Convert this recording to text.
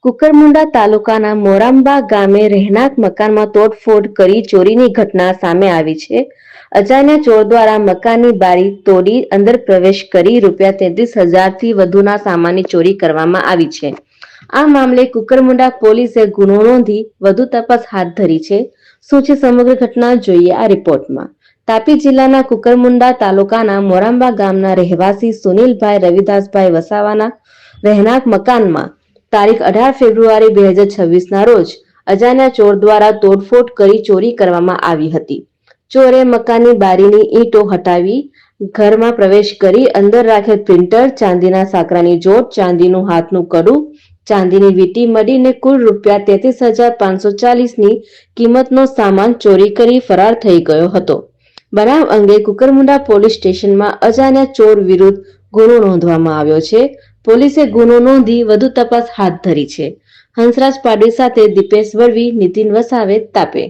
કુકરમુંડા તાલુકાના મોરાંબા ગામે રહેણાંક મકાનમાં તોડફોડ કરી ચોરીની ઘટના સામે આવી છે. અજાણ્યા ચોર દ્વારા મકાનની બારી તોડી અંદર પ્રવેશ કરી ₹33,000થી વધુના સામાનની ચોરી કરવામાં આવી છે. આ મામલે કુકરમુંડા પોલીસે ગુનો નોંધી વધુ તપાસ હાથ ધરી છે. શું છે સમગ્ર ઘટના, જોઈએ આ રિપોર્ટમાં. તાપી જિલ્લાના કુકરમુંડા તાલુકાના મોરાંબા ગામના રહેવાસી સુનિલભાઈ રવિદાસભાઈ વસાવાના રહેણાંક મકાનમાં તારીખ 18 ફેબ્રુઆરી 2026ના રોજ અજાણ્યા ચોર દ્વારા તોડફોડ કરી ચોરી કરવામાં આવી હતી. ચોરે મકાનની બારીની ઈંટો હટાવી ઘરમાં પ્રવેશ કરી અંદર રાખેલ પ્રિન્ટર, ચાંદીના સાંકડાની જોડ, ચાંદીનું હાથનું કડું, ચાંદીની વીંટી મળીને કુલ ₹33,540ની કિંમતનો સામાન ચોરી કરી ફરાર થઈ ગયો હતો. બનાવ અંગે કુકરમુંડા પોલીસ સ્ટેશનમાં અજાણ્યા ચોર વિરુદ્ધ ગુનો નોંધવામાં આવ્યો છે. પોલીસે ગુનો નોંધી વધુ તપાસ હાથ ધરી છે. હંસરાજ પાડી સાથે દીપેશ વળવી, નીતિન વસાવે, તાપી.